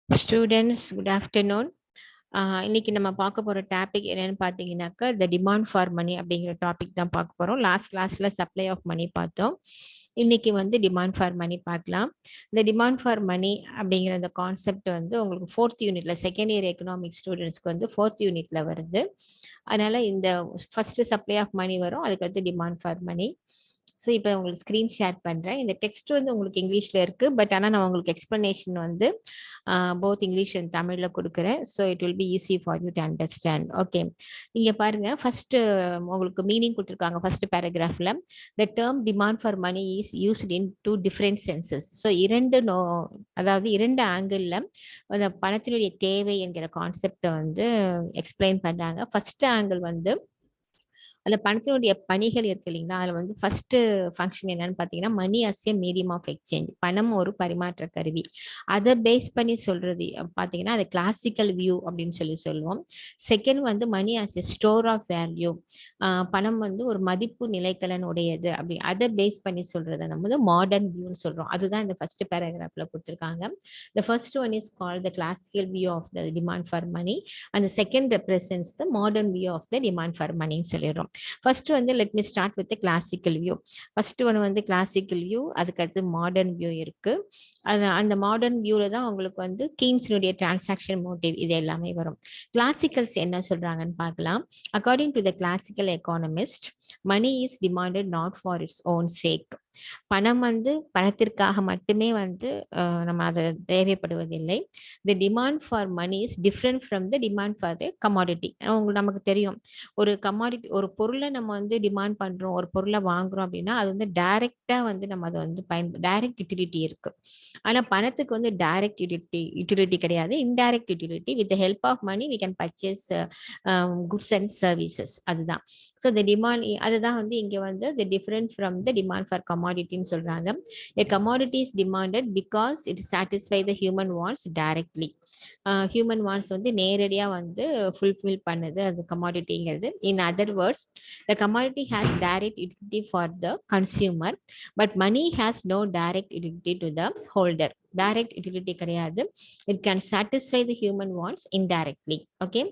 Students, good afternoon. இன்னைக்கு நம்ம பார்க்க போற டாபிக் என்னன்னு பார்த்தீங்கன்னாக்கா த டிமாண்ட் ஃபார் மணி அப்படிங்கிற டாபிக் தான் பார்க்க போறோம். லாஸ்ட் கிளாஸ்ல சப்ளை ஆஃப் மணி பார்த்தோம். இன்னைக்கு வந்து டிமாண்ட் ஃபார் மணி பார்க்கலாம். இந்த டிமாண்ட் ஃபார் மணி அப்படிங்கிற அந்த கான்செப்ட் வந்து உங்களுக்கு ஃபோர்த் யூனிட்ல செகண்ட் இயர் எக்கனாமிக் ஸ்டூடெண்ட்ஸ்க்கு வந்து ஃபோர்த் யூனிட்ல வருது. அதனால இந்த ஃபர்ஸ்ட் சப்ளை ஆஃப் மணி வரும், அதுக்கடுத்து டிமாண்ட் ஃபார் மணி. ஸோ இப்போ உங்களுக்கு ஸ்க்ரீன் ஷேர் பண்ணுறேன். இந்த டெக்ஸ்ட் வந்து உங்களுக்கு இங்கிலீஷில் இருக்குது, பட் ஆனால் நான் உங்களுக்கு எக்ஸ்ப்ளனேஷன் வந்து போத் இங்கிலீஷ் அண்ட் தமிழில் கொடுக்குறேன். So it will be easy for you to understand. Okay, இங்கே பாருங்கள், ஃபஸ்ட்டு உங்களுக்கு மீனிங் கொடுத்துருக்காங்க. ஃபர்ஸ்ட் பேராகிராஃபில் the term demand for money is used in two different senses. So அதாவது இரண்டு ஆங்கிளில் அந்த பணத்தினுடைய தேவை என்கிற கான்செப்டை வந்து எக்ஸ்பிளைன் பண்ணுறாங்க. ஃபர்ஸ்ட் ஆங்கிள் வந்து அந்த பணத்தினுடைய பணிகள் இருக்கு இல்லைங்களா, அதில் வந்து ஃபர்ஸ்ட் ஃபங்க்ஷன் என்னன்னு பார்த்தீங்கன்னா money as a medium of exchange, பணம் ஒரு பரிமாற்ற கருவி. அதை பேஸ் பண்ணி சொல்றது பார்த்தீங்கன்னா அது கிளாசிக்கல் வியூ அப்படின்னு சொல்லுவோம். செகண்ட் வந்து money as a store of value, பணம் வந்து ஒரு மதிப்பு நிலைக்கலன் உடையது அப்படி அதை பேஸ் பண்ணி சொல்றதை நம்ம வந்து மாடர்ன் வியூன்னு சொல்றோம். அதுதான் இந்த ஃபர்ஸ்ட் பேராகிராஃப்ல கொடுத்துருக்காங்க. The first one is called the classical view of the demand for money and the second represents the modern view of the demand for money சொல்லிடுறோம். ஃபர்ஸ்ட் வந்து let me start with the classical view. First ஒன்று வந்து classical view, அதுக்கடுத்து modern view இருக்கு. அந்த modern வியூல தான் உங்களுக்கு வந்து கீன்ஸினுடைய டிரான்சாக்ஷன் மோட்டிவ் இது எல்லாமே வரும். கிளாசிக்கல்ஸ் என்ன சொல்றாங்கன்னு பார்க்கலாம். According to the classical economist, money is demanded not for its own sake. பணம் வந்து பணத்திற்காக மட்டுமே வந்து நம்ம அதை தேவைப்படுவதில்லை. The demand for money is different from the demand for the commodity. நமக்கு தெரியும், ஒரு கமாடிட்டி, ஒரு பொருளை நம்ம வந்து டிமாண்ட் பண்றோம், ஒரு பொருளை வாங்குறோம் அப்படின்னா அது வந்து டைரக்டா வந்து நம்ம அதை வந்து டைரக்ட் யூட்டிலிட்டி இருக்கு. ஆனா பணத்துக்கு வந்து டைரக்ட் யூட்டிலிட்டி கிடையாது, indirect utility. With the help of money we can purchase goods and services. அதுதான். ஸோ த டிமாண்ட், அதுதான் வந்து இங்க வந்து the different from the demand for கமாடிட்டின்னு சொல்றாங்க. A commodity is demanded because it satisfy the human wants directly. Human wants வந்து நேரடியா வந்து ஃபுல்ஃபில் பண்ணுது அது கமாடிட்டிங்கிறது. In other words, the commodity has direct utility for the consumer, but money has no direct utility to the holder. Direct utility கிடையாது. It can satisfy the human wants indirectly. Okay,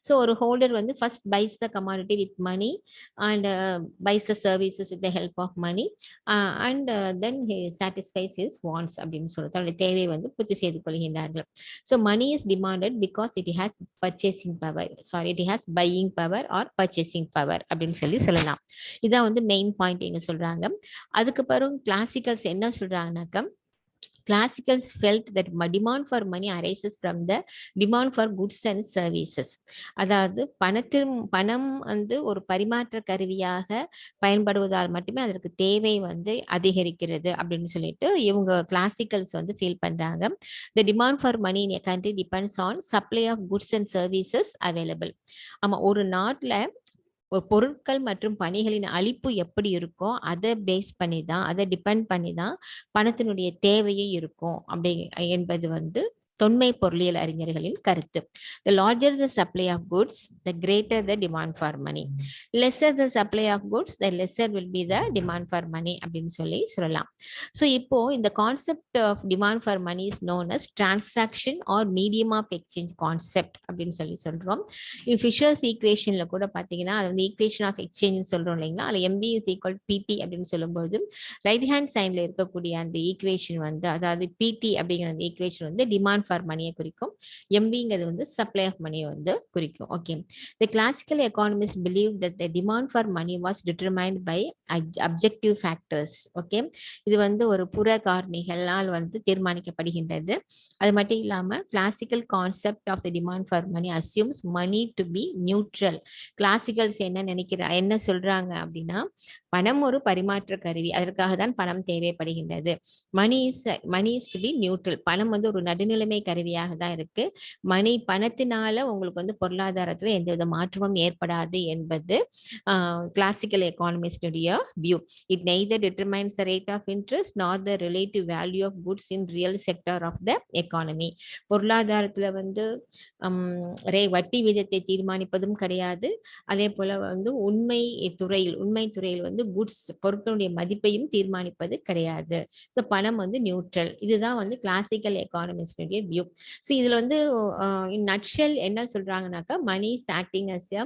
so ஒரு holder வந்து first buys the commodity with money and buys the services with the help of money and then satisfies his wants அப்படின்னு சொல்லி தன்னுடைய தேவையை வந்து பூர்த்தி செய்து கொள்கின்றார்கள். So money is demanded because it has purchasing power, it has buying power or purchasing power அப்படின்னு சொல்லலாம். இதான் வந்து மெயின் பாயிண்ட் எங்க சொல்றாங்க. அதுக்கு பிறகு கிளாசிக்கல்ஸ் என்ன சொல்றாங்கன்னாக்கா, Classicals felt that demand for money arises from the demand for goods and services. அதாவது பணம் வந்து ஒரு பரிமாற்ற கருவியாக பயன்படுவதால் மட்டுமே அதற்கு தேவை வந்து அதிகரிக்கிறது அப்படின்னு சொல்லிட்டு இவங்க கிளாசிக்கல்ஸ் வந்து ஃபீல் பண்றாங்க. The demand for money in a country depends on supply of goods and services available. ஆமா, ஒரு நாட்டுல ஒரு பொருட்கள் மற்றும் பணிகளின் அளிப்பு எப்படி இருக்கோ அதை பேஸ் பண்ணி தான், அதை டிபெண்ட் பண்ணி தான் பணத்தினுடைய தேவையே இருக்கும் அப்படி என்பது வந்து தொன்மை பொருளியல் அறிஞர்களின் கருத்து. The larger the supply of goods, the greater the demand for money. Lesser the supply of goods, the lesser will be the demand for money அப்படின்னு சொல்லலாம். ஸோ இப்போ இந்த concept of demand for money is known as transaction or medium of exchange concept அப்படின்னு சொல்றோம். Fisher's ஈக்குவேஷன்ல கூட பார்த்தீங்கன்னா அது வந்து ஈக்குவேஷன் ஆஃப் எக்ஸ்சேஞ்ச் சொல்றோம் இல்லைங்களா, அதில் MB இஸ் ஈக்குவல் PT அப்படின்னு சொல்லும்போது ரைட் ஹேண்ட் சைட்ல இருக்கக்கூடிய அந்த ஈக்குவேஷன் வந்து, அதாவது PT அப்படிங்கிற அந்த ஈக்குவேஷன் வந்து டிமாண்ட் ஃபார் மணியை குறிக்கும், MBங்கிறது வந்து சப்ளை ஆஃப் மணியை வந்து குறிக்கும். Okay, the classical economist believe that the demand for money was determined by objective factors. Okay, இது வந்து ஒரு புற காரணிகளால் வந்து தீர்மானிக்கப்படுகின்றது. அது மட்டும் இல்லாம classical concept of the demand for money assumes money to be neutral. Classicals என்ன சொல்றாங்க அப்படின்னா, பணம் ஒரு பரிமாற்ற கருவி, அதற்காக தான் பணம் தேவைப்படுகின்றது. Money is to be neutral. பணம் வந்து ஒரு நடுநிலைமை கருவியாக தான் இருக்கு. பணத்தினால உங்களுக்கு வந்து பொருளாதாரத்துல எந்தவித மாற்றமும் ஏற்படாது என்பது கிளாசிக்கல் எக்கானமிஸ்டுடைய view. It neither determines the rate of interest nor the relative value of goods in real sector of the economy. பொருளாதாரத்துல வந்து வட்டி விதத்தை தீர்மானிப்பதும் கிடையாது, அதே போல வந்து உண்மை துறையில் வந்து வந்து குட்ஸ் பொருட்களுடைய மதிப்பையும் தீர்மானிப்பது கிடையாது. ஸோ பணம் வந்து நியூட்ரல். இதுதான் வந்து கிளாசிக்கல் எக்கானமிஸ்டுடைய வியூ. ஸோ இதுல வந்து இன் நட்ஷெல் என்ன சொல்றாங்கன்னாக்கா, money is acting as a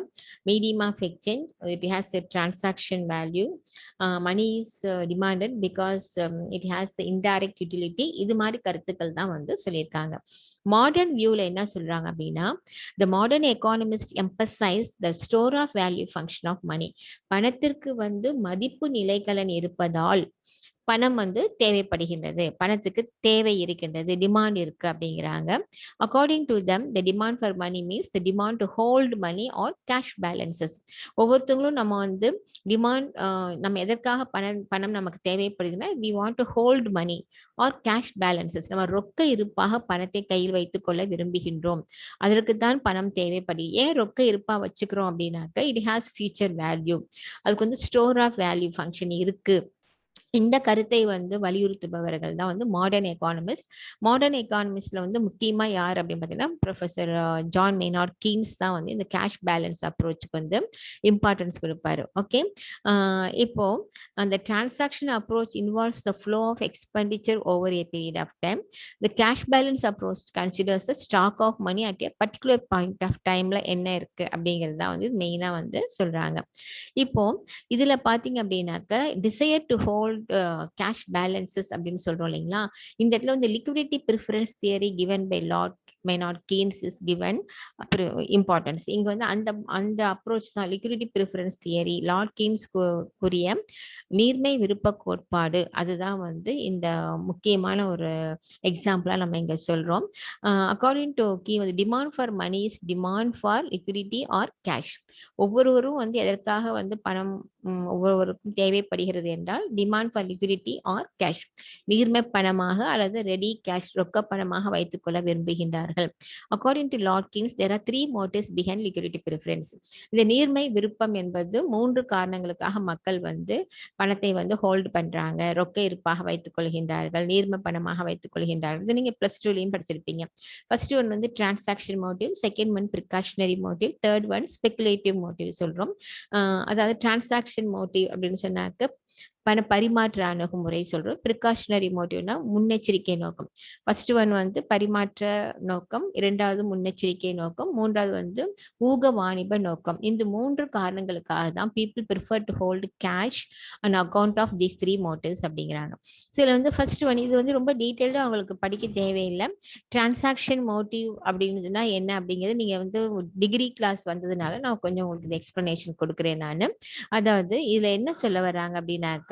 medium of exchange, it has a transaction value, money is demanded because it has the indirect utility. இது மாதிரி கருத்துக்கள் தான் வந்து சொல்லியிருக்காங்க. மாடர்ன் வியூல என்ன சொல்றாங்க அப்படின்னா, the modern economists emphasize the store of value function of money. பணத்திற்கு வந்து மதிப்பு நிலைக்கலன் இருப்பதால் பணம் வந்து தேவைப்படுகின்றது, பணத்துக்கு தேவை இருக்கின்றது, டிமாண்ட் இருக்கு அப்படிங்கிறாங்க. According to them the demand for money means the demand to hold money or cash balances. ஒவ்வொருத்தவங்களும் நம்ம வந்து டிமாண்ட், நம்ம எதற்காக பணம் நமக்கு தேவைப்படுதுன்னா, we want to hold money or cash balances. நம்ம ரொக்க இருப்பாக பணத்தை கையில் வைத்துக் கொள்ள விரும்புகின்றோம், அதற்குத்தான் பணம் தேவைப்படுது. ஏன் ரொக்க இருப்பா வச்சுக்கிறோம் அப்படின்னாக்க, இட் ஹாஸ் ஃபியூச்சர் வேல்யூ, அதுக்கு வந்து ஸ்டோர் ஆஃப் வேல்யூ ஃபங்க்ஷன் இருக்கு. இந்த கருத்தை வந்து வலியுறுத்துபவர்கள் தான் வந்து மாடர்ன் எக்கானமிஸ்ட். மாடர்ன் எக்கானமிஸ்ட்ல வந்து முக்கியமா யார் அப்படின்னு பார்த்தீங்கன்னா, ப்ரொஃபசர் ஜான் மெய்னார்ட் கீன்ஸ் தான் வந்து இந்த கேஷ் பேலன்ஸ் அப்ரோச்சுக்கு வந்து இம்பார்ட்டன்ஸ் கொடுப்பாரு. ஓகே, இப்போ அந்த transaction approach involves the flow of expenditure over a period of time. The cash balance approach considers the stock of money at a particular point of டைம்ல என்ன இருக்கு அப்படிங்கிறது தான் வந்து மெயினா வந்து சொல்றாங்க. இப்போ இதுல பாத்தீங்க அப்படின்னாக்க, desire to hold cash balances அப்படின்னு சொல்றோம் இல்லைங்களா, இந்த இடத்துல வந்து liquidity preference theory given by Lord Maynard Keynes is given importance. இங்க வந்து அந்த அப்ரோச் தான் liquidity preference theory, Lord Keynes கூறிய நீர்மை விருப்ப கோட்பாடு, அதுதான் வந்து இந்த முக்கியமான ஒரு எக்ஸாம்பிளா நம்ம இங்க சொல்றோம். அக்கார்டிங் டு கீ வந்து demand for money is demand for liquidity or cash. ஒவ்வொருவரும் வந்து எதற்காக வந்து பணம் ஒவ்வொருவருக்கும் தேவைப்படுகிறது என்றால், demand for liquidity or cash, நீர்மை பணமாக அல்லது ரெடி கேஷ் ரொக்க பணமாக வைத்துக் கொள்ள விரும்புகின்றார்கள். According to Lord Keynes there are 3 motives behind liquidity preference. இந்த நீர்மை விருப்பம் என்பது 3 காரணங்களுக்காக மக்கள் வந்து பணத்தை வந்து ஹோல்ட் பண்றாங்க, ரொக்க இருப்பாக வைத்துக் கொள்கின்றார்கள், நீர்மை பணமாக வைத்துக் கொள்கின்றார்கள். இது நீங்க பிளஸ் 2லயும் படிச்சிருப்பீங்க. ஃபர்ஸ்ட் ஒன் வந்து transaction motive, second one precautionary motive, third one speculative motive சொல்றோம். அதாவது டிரான்சாக்ஷன் மோட்டிவ் அப்படின்னு சொன்னாக்க பண பரிமாற்ற அணுகுமுறை சொல்றோம். ப்ரிகாஷனரி மோட்டிவ்னா முன்னெச்சரிக்கை நோக்கம். ஃபர்ஸ்ட் ஒன் வந்து பரிமாற்ற நோக்கம், இரண்டாவது முன்னெச்சரிக்கை நோக்கம், மூன்றாவது வந்து ஊக வாணிப நோக்கம். இந்த 3 காரணங்களுக்காக தான் people prefer to hold cash and account of these 3 motives அப்படிங்கிறாங்க. சில வந்து ஃபர்ஸ்ட் ஒன், இது வந்து ரொம்ப டீட்டெயில்டா அவங்களுக்கு படிக்க தேவையில்லை. டிரான்சாக்ஷன் மோட்டிவ் அப்படின்னு சொன்னா என்ன அப்படிங்கிறது நீங்க வந்து டிகிரி கிளாஸ் வந்ததுனால நான் கொஞ்சம் உங்களுக்கு எக்ஸ்பிளனேஷன் கொடுக்குறேன் நான். அதாவது இதுல என்ன சொல்ல வர்றாங்க அப்படின்னாக்க,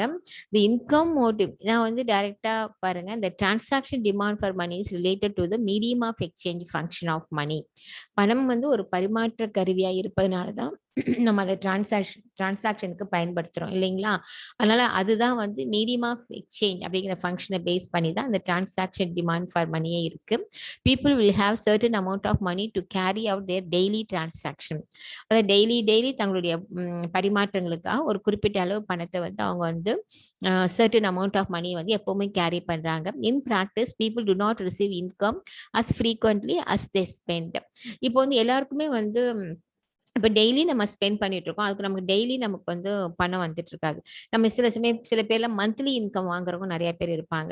the income motive, நான் வந்து டைரக்டா பாருங்க, the transaction demand for money is related to the medium of exchange function of money. பணம் வந்து ஒரு பரிமாற்ற கருவியா இருப்பதனால தான் நம்ம அதை டிரான்சாக்ஷனுக்கு பயன்படுத்துறோம் இல்லைங்களா. அதனால அதுதான் வந்து மீடியம் ஆஃப் எக்ஸ்சேஞ்ச் அப்படிங்கிற ஃபங்க்ஷனை பேஸ் பண்ணி தான் அந்த டிரான்சாக்ஷன் டிமாண்ட் ஃபார் மணியே இருக்கு. People will have certain amount of money to carry out their daily transaction. அதாவது டெய்லி தங்களுடைய பரிமாற்றங்களுக்காக ஒரு குறிப்பிட்ட அளவு பணத்தை வந்து அவங்க வந்து சர்டன் அமௌண்ட் ஆஃப் மணி வந்து எப்பவுமே கேரி பண்றாங்க. In practice people do not receive income as frequently as they spend. இப்போ வந்து எல்லாருக்குமே வந்து இப்போ டெய்லி நம்ம ஸ்பெண்ட் பண்ணிட்டு இருக்கோம், அதுக்கு நமக்கு டெய்லி நமக்கு வந்து பணம் வந்துட்டு இருக்காது. நம்ம சில சமயம் சில பேர்லாம் மந்த்லி இன்கம் வாங்குறவங்க நிறைய பேர் இருப்பாங்க.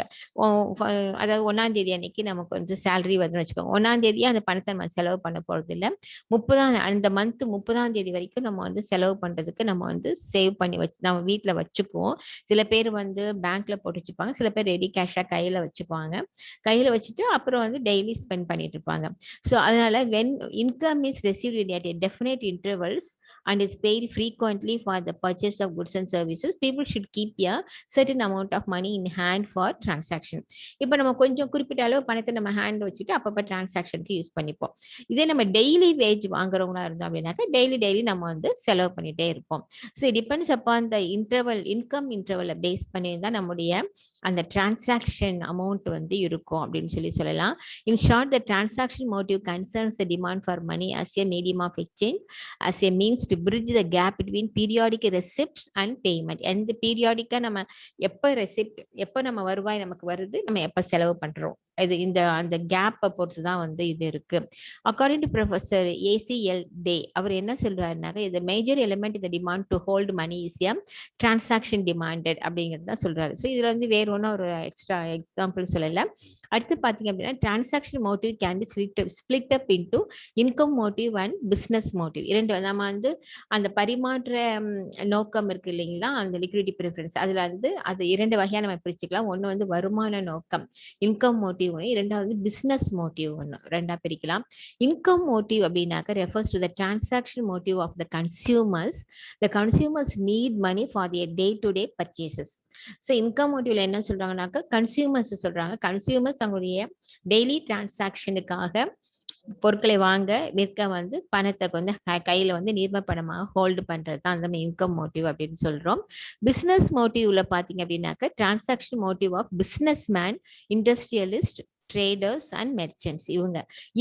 அதாவது 1ஆம் தேதி அன்னைக்கு நமக்கு வந்து சேலரி வருதுன்னு வச்சுக்கோங்க. 1ஆம் தேதியே அந்த பணத்தை நம்ம செலவு பண்ண போறது இல்லை. 30ஆம் அந்த மந்த் 30ஆம் தேதி வரைக்கும் நம்ம வந்து செலவு பண்றதுக்கு நம்ம வந்து சேவ் பண்ணி நம்ம வீட்டில் வச்சுக்குவோம். சில பேர் வந்து பேங்க்ல போட்டு வச்சுப்பாங்க, சில பேர் ரெடி கேஷா கையில வச்சுக்குவாங்க. கையில வச்சுட்டு அப்புறம் வந்து டெய்லி ஸ்பெண்ட் பண்ணிட்டு இருப்பாங்க. ஸோ அதனால when income is received at a definite intervals and is paid frequently for the purchase of goods and services, people should keep a certain amount of money in hand for transaction. இப்போ நம்ம கொஞ்சம் குறிப்பிட்ட அளவு பணத்தை நம்ம hand வச்சுட்டு அப்பப்போ டிரான்சாக்ஷனுக்கு use பண்ணிப்போம். இதே நம்ம டெய்லி வேஜ் வாங்குறவங்களா இருந்தோம் அப்படின்னாக்கா டெய்லி நம்ம வந்து செலவு பண்ணிட்டே இருப்போம். So it depends upon the income இன்டர்வலை பேஸ் பண்ணி தான் நம்முடைய அந்த டிரான்சாக்ஷன் அமௌண்ட் வந்து இருக்கும் அப்படின்னு சொல்லலாம். In short, the transaction motive concerns the demand for money as a medium of exchange, as a means to bridge the gap between periodic receipts and payment. And the periodic நம்ம எப்ப receipt, எப்ப நம்ம வருவாய் நமக்கு வருது, நம்ம எப்ப செலவு பண்றோம், இது இந்த அந்த கேப்பை பொறுத்து தான் வந்து இது இருக்கு. According to professor ACL Day அவர் என்ன சொல்றாருனாக்க இது மேஜர் எலிமெண்ட் இந்த demand to hold money is a transaction demanded அப்படிங்கிறது தான் சொல்றாரு. ஸோ இதுல வந்து வேற ஒன்றும் ஒரு எக்ஸ்ட்ரா எக்ஸாம்பிள் சொல்லலை. அடுத்து பார்த்தீங்க அப்படின்னா transaction motive can be split up into income motive and business motive. இரண்டு நம்ம வந்து அந்த பரிமாற்ற நோக்கம் இருக்கு இல்லைங்களா, அந்த லிக்விடிட்டி ப்ரிஃபரன்ஸ், அதுல வந்து அது இரண்டு வகையா நம்ம பிரிச்சுக்கலாம். ஒன்று வந்து வருமான நோக்கம் இன்கம் மோட்டிவ் ஒன்று, இரண்டாவது பிசினஸ் மோட்டிவ் ஒன்று, ரெண்டா பிரிக்கலாம். இன்கம் மோட்டிவ் அப்படின்னாக்க refers to the transaction motive of the consumers. The consumers need money for their day to day purchases. So income மோட்டிவ்ல என்ன சொல்றாங்கன்னாக்க கன்சியூமர்ஸ் சொல்றாங்க, கன்சியூமர்ஸ் தங்களுடைய டெய்லி டிரான்சாக்ஷனுக்காக பொருட்களை வாங்க விற்க வந்து பணத்தை வந்து கையில வந்து நீர்ம பணமாக ஹோல்டு பண்றது தான் அந்த இன்கம் மோட்டிவ் அப்படின்னு சொல்றோம். பிசினஸ் மோட்டிவ்ல பாத்தீங்க அப்படின்னாக்க transaction motive of business man, industrialist, traders and merchants.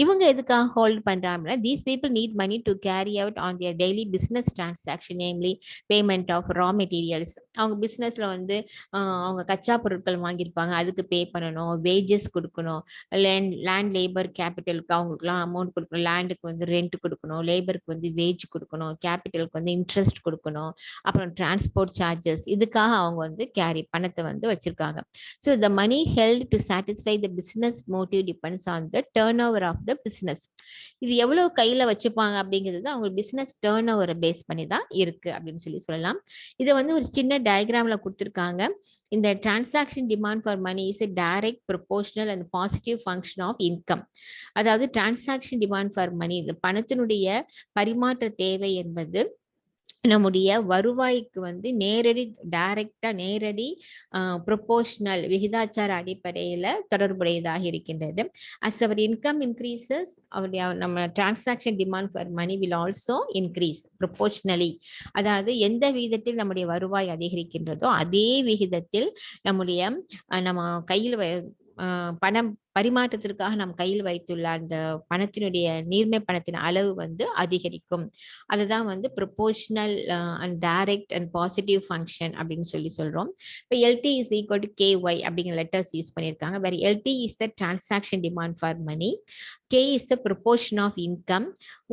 இவங்க எதுக்காக ஹோல்ட் பண்றாங்கன்னா these people need money to carry out on their daily business transaction, namely payment of raw materials. அவங்க பிசினஸ்ல வந்து அவங்க கச்சா பொருட்கள் வாங்கியிருப்பாங்க, அதுக்கு பே பண்ணணும், வேஜஸ் கொடுக்கணும், லேண்ட் லேபர் கேபிட்டலுக்கு அவங்களுக்குலாம் அமௌண்ட் கொடுக்கணும், லேண்டுக்கு வந்து ரெண்ட் கொடுக்கணும், லேபருக்கு வந்து வேஜ் கொடுக்கணும், கேபிட்டலுக்கு வந்து இன்ட்ரெஸ்ட் கொடுக்கணும், அப்புறம் டிரான்ஸ்போர்ட் சார்ஜஸ், இதுக்காக அவங்க வந்து பணத்தை வந்து வச்சிருக்காங்க. So the money held to satisfy the business motive depends on the turnover of the business. இது எவ்வளவு கையில வச்சுப்பாங்க அப்படிங்கிறது அவங்க பிசினஸ் டர்ன் ஓவரை பேஸ் பண்ணி தான் இருக்கு அப்படின்னு சொல்லலாம். இதை வந்து ஒரு சின்ன டயக்ராம்ல கொடுத்துருக்காங்க. இந்த transaction demand for money is a direct proportional and positive function of income. அதாவது டிரான்சாக்ஷன் டிமாண்ட் ஃபார் மணி, இந்த பணத்தினுடைய பரிமாற்ற தேவை என்பது நம்முடைய வருவாய்க்கு வந்து நேரடி ப்ரொபோர்ஷனல் விகிதாச்சார அடிப்படையில தொடர்புடையதாக இருக்கின்றது. அஸ் அவர் இன்கம் இன்க்ரீசஸ், நம்ம transaction demand for money will also increase proportionally. அதாவது எந்த விகிதத்தில் நம்முடைய வருவாய் அதிகரிக்கின்றதோ அதே விகிதத்தில் நம்ம கையில் பணம் பரிமாற்றத்திற்காக நம் கையில் வைத்துள்ள அந்த பணத்தினுடைய நீர்மை பணத்தின் அளவு வந்து அதிகரிக்கும். அதுதான் வந்து proportional and direct and positive function அப்படின்னு சொல்றோம். இப்போ LT is equal to KY அப்படிங்கிற லெட்டர்ஸ் யூஸ் பண்ணியிருக்காங்க. வேற LT is the transaction demand for money, K is the proportion of income,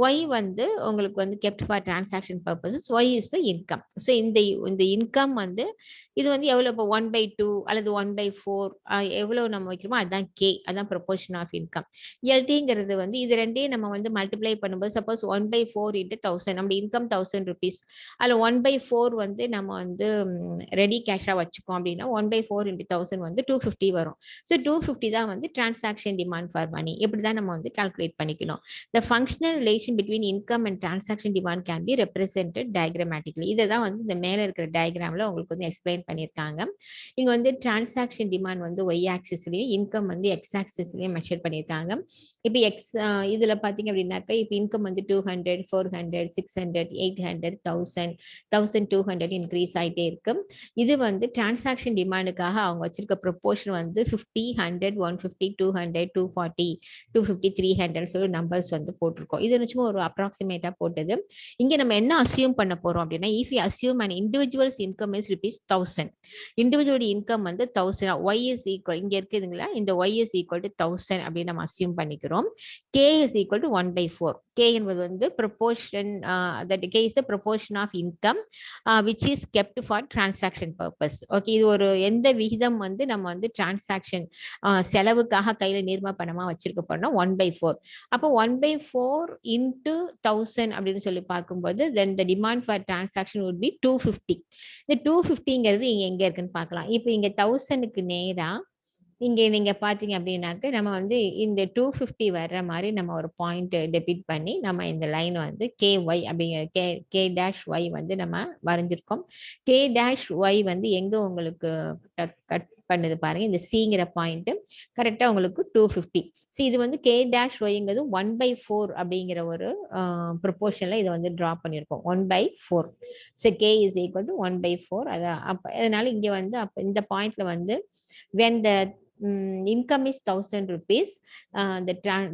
Y வந்து உங்களுக்கு வந்து kept for transaction purposes, Y is the income. So இந்த இன்கம் வந்து இது வந்து எவ்வளோ இப்போ 1/2 அல்லது 1/4 எவ்வளோ நம்ம வைக்கிறோமோ அதுதான் K, அதான் ப்ரொபோர்ஷன் ஆஃப் இன்கம். எல்டிங்கிறது வந்து இது ரெண்டையும் நம்ம வந்து மல்டிப்ளை பண்ணும்போது சப்போஸ் 1/4 into 1000, நம்ம இன்கம் 1000 rupees, அதில் 1/4 வந்து நம்ம வந்து ரெடி கேஷாக வச்சுக்கோம் அப்படின்னா 1/4 into 1000 வந்து 250 வரும். ஸோ 250 தான் வந்து டிரான்சாக்ஷன் டிமாண்ட் ஃபார் மணி. இப்படி தான் நம்ம வந்து கால்குலேட் பண்ணிக்கணும். The functional relation between income and transaction demand can be represented diagrammatically. இதை தான் வந்து இந்த மேல இருக்கிற டயக்ராம்ல உங்களுக்கு வந்து எக்ஸ்பிளைன் பண்ணியிருக்காங்க. இங்க வந்து டிரான்சாக்ஷன் டிமாண்ட் வந்து Y ஆக்சிஸ்லயும் இன்கம் வந்து X ஆக்சிஸ்லயும் மெஷர் பண்ணியிருக்காங்க. இப்போ இதுல பாத்தீங்க அப்படின்னாக்கா இப்போ இன்கம் வந்து 200, 400, 600, 800, 1000, 1200 இன்க்ரீஸ் ஆயிட்டே இருக்கு. இது வந்து டிரான்சாக்ஷன் டிமாண்டுக்காக அவங்க வச்சிருக்க ப்ரொபோர்ஷன் வந்து 50, 100, 150, 200, 240, 250, 300 சொல்லி நம்பர்ஸ் வந்து போட்டிருக்கோம். இது நிச்சயமா ஒரு அப்ராக்சிமேட்டா போட்டது. இங்க நம்ம என்ன அசியூம் பண்ண போறோம் அப்படின்னா, if we assume an individual's income is ₹1000, individual income வந்து 1000, Y is equal, இங்க இருக்குதுங்களா, இந்த Y is equal to 1000 அப்படின்னு நம்ம அசியூம் பண்ணிக்கிறோம். K is equal to 1/4. K என்பது வந்து proportion, that K is the proportion of income which is kept for transaction purpose. Okay, இது ஒரு எந்த விகிதம் வந்து நம்ம வந்து டிரான்சாக்ஷன் செலவுக்காக கையில நீர்ம பணமா வச்சிருக்க போறோம்னா 1/4. அப்போ 1/4 into 1000 அப்படின்னு சொல்லி பார்க்கும்போது then the demand for transaction would be 250. இந்த 250ங்கிறது இங்க எங்க இருக்குன்னு பார்க்கலாம். இப்போ இங்க 1000க்கு நேரா இங்க நீங்க பாத்தீங்க அப்படின்னாக்க நம்ம வந்து இந்த 250 வர்ற மாதிரி நம்ம ஒரு பாயிண்ட் டெபிட் பண்ணி நம்ம இந்த லைன் வந்து KY அப்படிங்கிற K'(Y) வந்து நம்ம வரைஞ்சிருக்கோம். K'(Y) வந்து எங்க உங்களுக்கு கட் பண்ணுது பாருங்க, இந்த சிங்கிற பாயிண்ட் கரெக்டா உங்களுக்கு 250. ஸோ இது வந்து K'(Y)ங்கிறது 1/4 அப்படிங்கிற ஒரு ப்ரொபோர்ஷன்ல இதை வந்து டிரா பண்ணியிருக்கோம். 1/4. So K is equal to 1/4. அதனால இங்க வந்து அப்ப இந்த பாயிண்ட்ல வந்து when the income is 1000 rupees,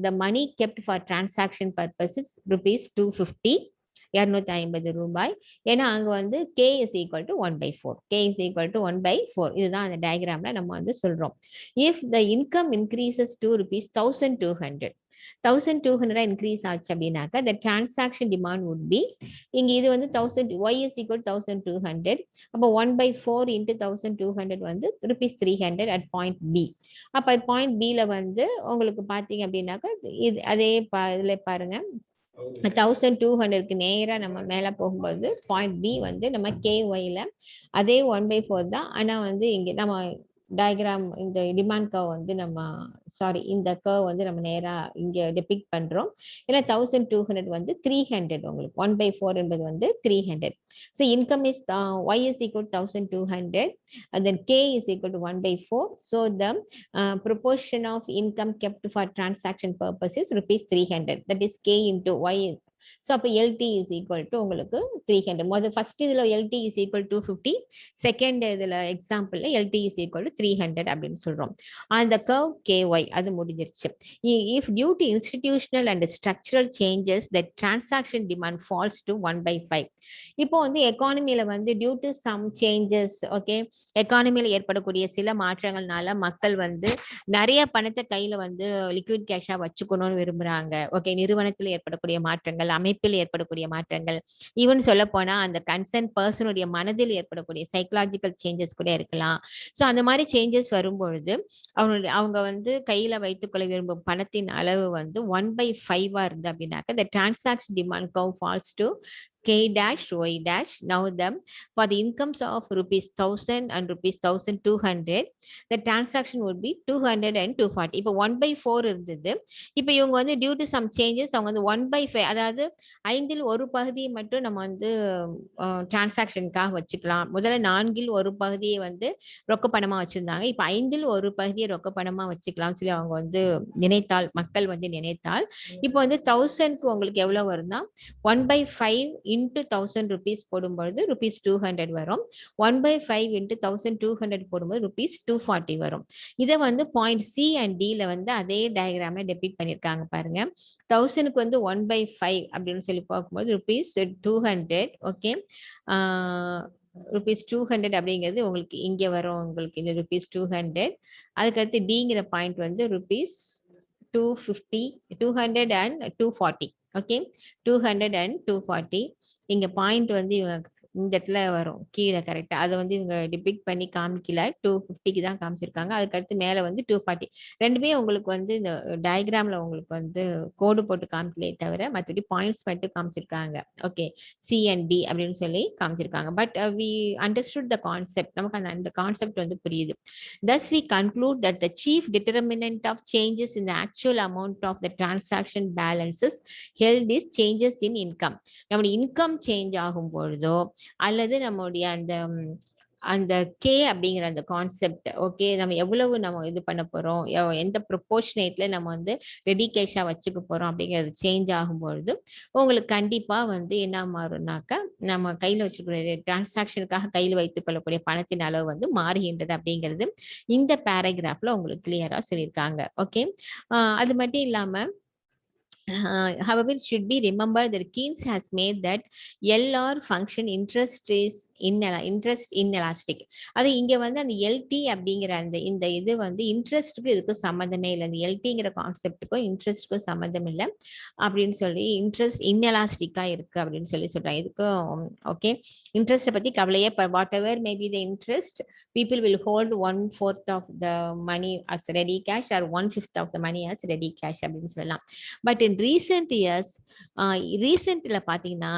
the money kept for transaction purposes rupees 250. 250 ரூபாய். ஏன்னா அங்க வந்து K is equal to 1/4. K is equal to 1/4. இதுதான் அந்த டயக்ராம்ல நம்ம வந்து சொல்றோம். If the income increases to rupees 1200, 1200 increase ஆச்சு அப்படின்னாக்கா the transaction demand would be, இங்க இது வந்து 1000, y is equal to 1200. அப்போ 1/4 into 1200 வந்து rupees 300 at point B. அப்ப பாயிண்ட் B ல வந்து உங்களுக்கு பாத்தீங்க அப்படின்னாக்கா இது அதே இதுல பாருங்க 1200க்கு நேரா நம்ம மேல போகும்போது பாயிண்ட் B வந்து நம்ம KY-ல அதே 1/4 தான். ஆனா வந்து இங்க நம்ம டயக்ராம் இந்த டிமாண்ட் கர்வ் வந்து நம்ம இந்த கர்வ் வந்து நம்ம நேரா இங்க டெபிக்ட் பண்றோம். ஏன்னா 1200 வந்து 300 உங்களுக்கு 1/4 என்பது வந்து 300. So income is y is equal to 1200 and then K is equal to 1/4. So the proportion of income kept for transaction purpose is rupees 300. That is K into y. So அப்போ LT is equal to உங்களுக்கு 300. முதல் first இதில் LT is equal to 250, second இதில் எக்ஸாம்பிளில் LT is equal to 300 அப்படின்னு சொல்கிறோம். அந்த curve KY அது முடிஞ்சிருச்சு. If due to institutional and structural changes the transaction demand falls to 1/5. இப்போ வந்து எக்கானமியில் வந்து due to some changes, okay, எக்கானமியில் ஏற்படக்கூடிய சில மாற்றங்கள்னால மக்கள் வந்து நிறைய பணத்தை கையில் வந்து லிக்விட் கேஷாக வச்சுக்கணும்னு விரும்புகிறாங்க. ஓகே, நிறுவனத்தில் ஏற்படக்கூடிய மாற்றங்கள், அமைப்பில் ஏற்படக்கூடிய மாற்றங்கள், ஈவன் சொல்ல போனா அந்த கன்சர்ன் பர்சனுடைய மனதில் ஏற்படக்கூடிய சைக்கலாஜிக்கல் சேஞ்சஸ் கூட இருக்கலாம். ஸோ அந்த மாதிரி சேஞ்சஸ் வரும்பொழுது அவங்க வந்து கையில வைத்துக்கொள்ள விரும்பும் பணத்தின் அளவு வந்து 1/5 இருந்து அப்படின்னாக்க the transaction demand curve falls to K dash Y dash. Now for the incomes of rupees 1000 and rupees 1200, the transaction would be 200 and 240. இப்போ 1/4 இருந்தது. இப்போ இவங்க வந்து டியூ டு சம் சேஞ்சஸ் அவங்க வந்து 1/5, அதாவது 5ல் ஒரு பகுதியை மட்டும் நம்ம வந்து டிரான்சாக்ஷனுக்காக வச்சுக்கலாம். முதல்ல 4ல் ஒரு பகுதியை வந்து ரொக்க பணமா வச்சிருந்தாங்க. இப்போ 5ல் ஒரு பகுதியை ரொக்க பணமா வச்சுக்கலாம் சொல்லி அவங்க வந்து நினைத்தால், மக்கள் வந்து நினைத்தால், இப்போ வந்து 1000க்கு உங்களுக்கு எவ்வளவு வரும்னா 1/5 into 1000 rupees போடும்பொழுது rupees 200 வரும். 1/5 into 1200 போடும்போது rupees 240 வரும். இதை வந்து பாயிண்ட் C and D ல வந்து அதே டயக்ராம்ல டெபிட் பண்ணிருக்காங்க பாருங்க. 1000க்கு வந்து 1/5 அப்படின்னு சொல்லி பார்க்கும்போது rupees 200, ஓகே, rupees 200 அப்படிங்கிறது உங்களுக்கு இங்க வரும். உங்களுக்கு இந்த rupees 200. அதுக்கடுத்து Dங்கிற பாயிண்ட் வந்து rupees 250, 200 and 240. Okay, 200 and 240. இங்க பாயிண்ட் வந்து இந்த இடத்துல வரும் கீழே கரெக்டா. அதை வந்து இவங்க டிபிக்ட் பண்ணி காமிக்கல, 250க்கு தான் காமிச்சிருக்காங்க. அதுக்கடுத்து மேல வந்து 240. ரெண்டுமே உங்களுக்கு வந்து இந்த டயக்ராம்ல உங்களுக்கு வந்து கோடு போட்டு காமிக்கலே தவிர மற்றபடி பாயிண்ட்ஸ் மட்டும் காமிச்சிருக்காங்க. ஓகே, C and D அப்படின்னு சொல்லி காமிச்சிருக்காங்க. But we understood the concept. நமக்கு அந்த கான்செப்ட் வந்து புரியுது. Thus we conclude that the chief determinant of changes in the actual amount of the transaction balances held is changes in income. நம்முடைய income change ஆகும் பொழுதோ அல்லது நம்முடைய அந்த கே அப்படிங்கிற அந்த கான்செப்ட், ஓகே, நம்ம எவ்வளவு நம்ம இது பண்ண போறோம், எந்த ப்ரொபோர்ஷனேட்ல நம்ம வந்து ரெடி கேஷா வச்சுக்க போறோம் அப்படிங்கிறது சேஞ்ச் ஆகும்பொழுது உங்களுக்கு கண்டிப்பா வந்து என்ன மாறும்னாக்கா நம்ம கையில வச்சிருக்கிற டிரான்சாக்ஷனுக்காக கையில் வைத்துக் கொள்ளக்கூடிய பணத்தின் அளவு வந்து மாறுகின்றது அப்படிங்கிறது இந்த பேராகிராஃப்ல உங்களுக்கு கிளியரா சொல்லியிருக்காங்க. ஓகே, அது மட்டும் இல்லாம however, it should be remembered that Keynes has made that LR function interest inelastic. அது இங்க வந்து அந்த LT அப்படிங்கிற அந்த இந்த இது வந்து இன்ட்ரெஸ்ட்டுக்கு இதுக்கும் சம்மந்தமே இல்லை. அந்த LTங்கிற கான்செப்டுக்கும் இன்ட்ரெஸ்ட்டுக்கும் சம்மந்தம் இல்லை அப்படின்னு சொல்லி இன்ட்ரெஸ்ட் இன்எலாஸ்டிக்கா இருக்கு அப்படின்னு சொல்லி சொல்றாங்க. இதுக்கும் ஓகே, இன்ட்ரெஸ்ட்டை பத்தி கவலையே, what ever maybe the interest, people will hold 1/4 of the money as ready cash or 1/5 of the money as ready cash அப்படின்னு சொல்லலாம். பட் இன் ரீசெண்ட் இயர்ஸ், ரீசெண்ட்ல பாத்தீங்கன்னா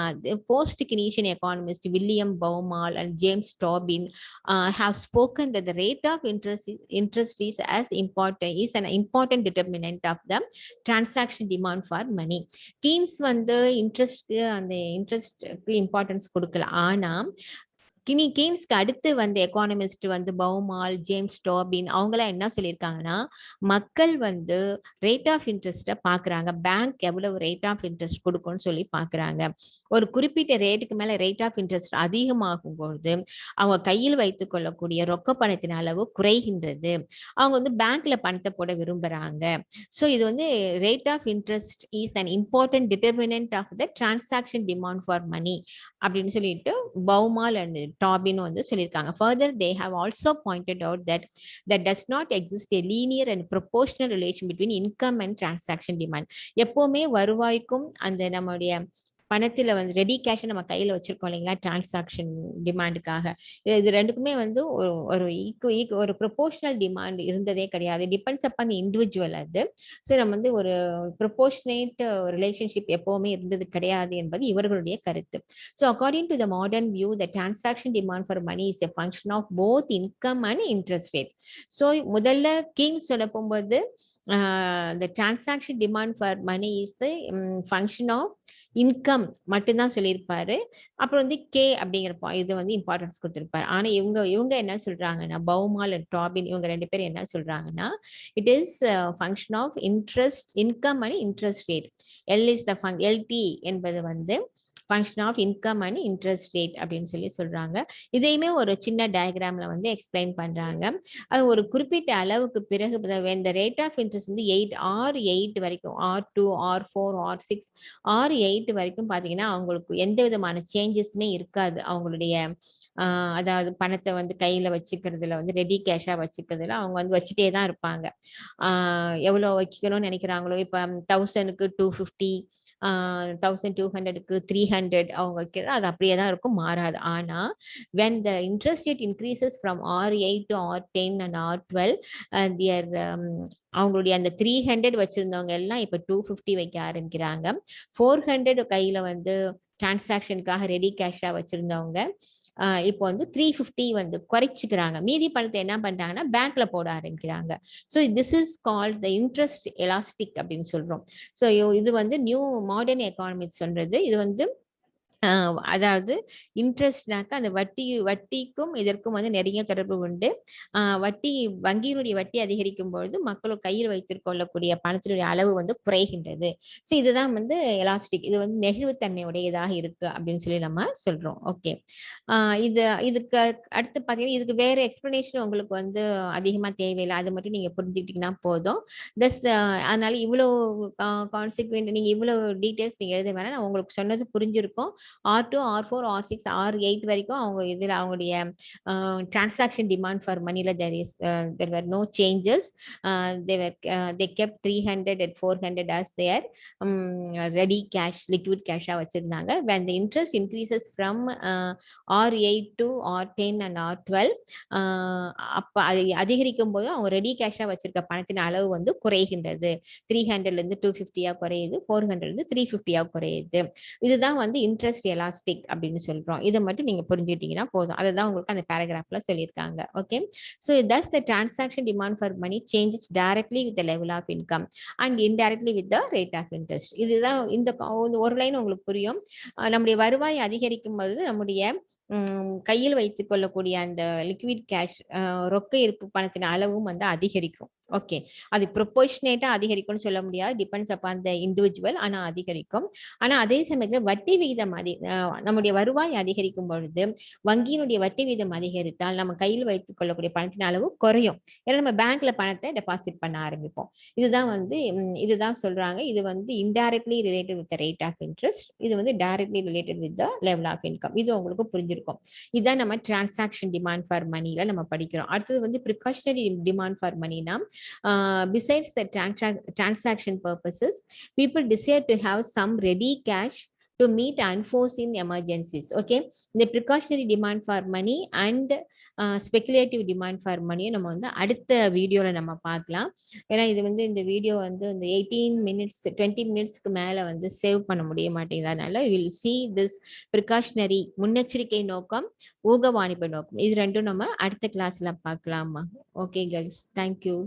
post Keynesian economist William Baumol and James Tobin have spoken that the rate of interest is an important determinant of the transaction demand for money. Keynes வந்து இன்ட்ரெஸ்ட்க்கு அந்த இன்ட்ரெஸ்ட்க்கு importance கொடுக்கல, ஆனா கீன்ஸ்க்கு அடுத்து வந்து economist வந்து பவுமால், James டாபின் அவங்களாம் என்ன சொல்லியிருக்காங்கன்னா, மக்கள் வந்து ரேட் ஆஃப் இன்ட்ரெஸ்ட்டை பார்க்குறாங்க. பேங்க் எவ்வளவு ரேட் ஆஃப் இன்ட்ரெஸ்ட் கொடுக்கும்னு சொல்லி பார்க்குறாங்க. ஒரு குறிப்பிட்ட ரேட்டுக்கு மேலே ரேட் ஆஃப் இன்ட்ரெஸ்ட் அதிகமாகும் பொழுது அவங்க கையில் வைத்துக் கொள்ளக்கூடிய ரொக்க பணத்தின் அளவு குறைகின்றது. அவங்க வந்து பேங்க்ல பணத்தை போட விரும்புறாங்க. ஸோ இது வந்து rate of interest is an important determinant of the transaction demand for money அப்படின்னு சொல்லிட்டு பவுமால் அண்ட் டாபின் வந்து சொல்லியிருக்காங்க. Further they have also pointed out that does not exist a linear and proportional relation between income and transaction demand. எப்பவுமே வருவாய்க்கும் அந்த நம்முடைய பணத்துல வந்து ரெடி கேஷ் நம்ம கையில வச்சிருக்கோம் இல்லைங்களா, டிரான்சாக்ஷன் டிமாண்டுக்காக, இது ரெண்டுக்குமே வந்து ஒரு ப்ரொபோர்ஷனல் டிமாண்ட் இருந்ததே கிடையாது. டிபெண்ட்ஸ் அப்பான் தி இண்டிவிஜுவல் அது. ஸோ நம்ம வந்து ஒரு ப்ரொபோர்ஷனேட் ரிலேஷன்ஷிப் எப்பவுமே இருந்தது கிடையாது என்பது இவர்களுடைய கருத்து. So according to the modern view the transaction demand for money is a function of both income and interest rate. So முதல்ல கிங்ஸ் சொல்ல போகும்போது the transaction demand for money is a function of income மட்டும்தான் சொல்லியிருப்பாரு. அப்புறம் வந்து K அப்படிங்கிறப்போ இது வந்து இம்பார்ட்டன்ஸ் கொடுத்திருப்பாரு. ஆனா இவங்க என்ன சொல்றாங்கன்னா, பவுமால் அண்ட் டாபின் இவங்க 2 பேரும் என்ன சொல்றாங்கன்னா, it is function of interest income and interest rate. LT என்பது வந்து function of income and interest rate அப்படின்னு சொல்லி சொல்றாங்க. இதையுமே ஒரு சின்ன டயக்ராம்ல வந்து எக்ஸ்பிளைன் பண்றாங்க. அது ஒரு குறிப்பிட்ட அளவுக்கு பிறகு இந்த ரேட் ஆஃப் இன்ட்ரெஸ்ட் வந்து 8 வரைக்கும், R2, R4, R6, R8 வரைக்கும் பாத்தீங்கன்னா அவங்களுக்கு எந்த விதமான சேஞ்சஸ்மே இருக்காது. அவங்களுடைய அதாவது பணத்தை வந்து கையில வச்சுக்கிறதுல வந்து ரெடி கேஷா வச்சுக்கிறதுல அவங்க வந்து வச்சுட்டே தான் இருப்பாங்க. எவ்வளவு வைக்கணும்னு நினைக்கிறாங்களோ, இப்ப 1000க்கு 250, 1200க்கு 300 அவங்க அது அப்படியே தான் இருக்கும், மாறாது. ஆனா when the interest rate increases from R8 to R10 and R12, their அவங்களுடைய அந்த 300 வச்சிருந்தவங்க எல்லாம் இப்ப 250 வைக்க ஆரம்பிக்கிறாங்க. 400 கையில வந்து டிரான்சாக்ஷனுக்காக ரெடி கேஷா வச்சிருந்தவங்க இப்போ வந்து 350 வந்து குறைச்சிக்கிறாங்க. மீதி பணத்தை என்ன பண்றாங்கன்னா பேங்க்ல போட ஆரம்பிக்கிறாங்க. So this is called the interest elastic அப்படின்னு சொல்றோம். ஸோ இது வந்து நியூ மாடர்ன் எக்கானமிக்ஸ் சொல்றது. இது வந்து அதாவது இன்ட்ரெஸ்ட்னாக்க அந்த வட்டிக்கும் இதற்கும் வந்து நிறைய தொடர்பு உண்டு. வங்கியினுடைய வட்டி அதிகரிக்கும் பொழுது மக்கள் கையில் வைத்துக்கொள்ளக்கூடிய பணத்தினுடைய அளவு வந்து குறைகின்றது. ஸோ இதுதான் வந்து எலாஸ்டிக். இது வந்து நெகிழ்வுத்தன்மை உடையதாக இருக்கு அப்படின்னு சொல்லி நம்ம சொல்றோம். ஓகே, இதுக்கு அடுத்து பாத்தீங்கன்னா இதுக்கு வேற எக்ஸ்பிளனேஷன் உங்களுக்கு வந்து அதிகமா தேவையில்லை. அது மட்டும் நீங்க புரிஞ்சுக்கிட்டீங்கன்னா போதும். அதனால இவ்வளவு கான்சிக்வெண்ட் நீங்க இவ்வளவு டீடைல்ஸ் நீங்க எழுத வேணாம். நான் உங்களுக்கு சொன்னது புரிஞ்சிருக்கும். R2, R4, R6, R8 வரைக்கும் அவங்க இதுல அவங்களுடைய டிரான்சாக்ஷன் டிமாண்ட் ஃபார் மணில there were no changes. They kept 300 and 400 as their ready cash, liquid cash வச்சிருந்தாங்க. When the interest increases from R8 to R10 and R12, அப்ப அதிகரிக்கும் போது அவங்க ரெடி கேஷா வச்சிருக்க பணத்தின் அளவு வந்து குறைகின்றது. 300ல இருந்து 250 குறையுது, 400ல இருந்து 350 குறையுது. இதுதான் வந்து இன்ட்ரெஸ்ட் எலாஸ்டிக் அப்படின்னு சொல்றோம். இதை மட்டும் நீங்க புரிஞ்சுக்கிட்டீங்கன்னா போதும். அதுதான் உங்களுக்கு அந்த பேராகிராஃப்ல சொல்லியிருக்காங்க. Okay, so thus the transaction demand for money changes directly with the level of income and indirectly with the rate of interest. இதுதான் இந்த ஒரு லைன் உங்களுக்கு புரியும். நம்முடைய வருவாய் அதிகரிக்கும் பொழுது நம்முடைய கையில் வைத்துக் கொள்ளக்கூடிய அந்த லிக்விட் கேஷ் ரொக்க இருப்பு பணத்தின் அளவும் வந்து அதிகரிக்கும். ஓகே, அது ப்ரொபோர்ஷனேட்டா அதிகரிக்கும்னு சொல்ல முடியாது, டிபெண்ட்ஸ் அப்பான் த இண்டிவிஜுவல். ஆனா அதிகரிக்கும். ஆனா அதே சமயத்துல வட்டி விகிதம் நம்முடைய வருவாய் அதிகரிக்கும் பொழுது வங்கியினுடைய வட்டி விகிதம் அதிகரித்தால் நம்ம கையில் வைத்துக் கொள்ளக்கூடிய பணத்தின் அளவு குறையும். ஏன்னா நம்ம பேங்க்ல பணத்தை டெபாசிட் பண்ண ஆரம்பிப்போம். இதுதான் சொல்றாங்க. இது வந்து indirectly related with rate of interest. இது வந்து directly related with the level of income. இது உங்களுக்கு புரிஞ்சிருக்கும். இதான் நம்ம டிரான்சாக்ஷன் டிமாண்ட் ஃபார் மணில நம்ம படிக்கிறோம். அடுத்தது வந்து ப்ரிகாஷனரி டிமாண்ட் ஃபார் மணினா, besides the transaction purposes, people desire to have some ready cash to meet unforeseen emergencies. Okay, the precautionary demand for money and speculative demand for money நம்ம வந்து அடுத்த வீடியோல நம்ம பார்க்கலாம். ஏன்னா இது வந்து இந்த வீடியோ வந்து இந்த 18 minutes 20 minutesக்கு மேல வந்து சேவ் பண்ண முடிய மாட்டேங்குது. அதனால we'll see this precautionary முன்னெச்சரிக்கை நோக்கம், ஊக வாணிப நோக்கம், இது ரெண்டும் நம்ம அடுத்த கிளாஸ்ல பார்க்கலாமா. Okay guys, thank you.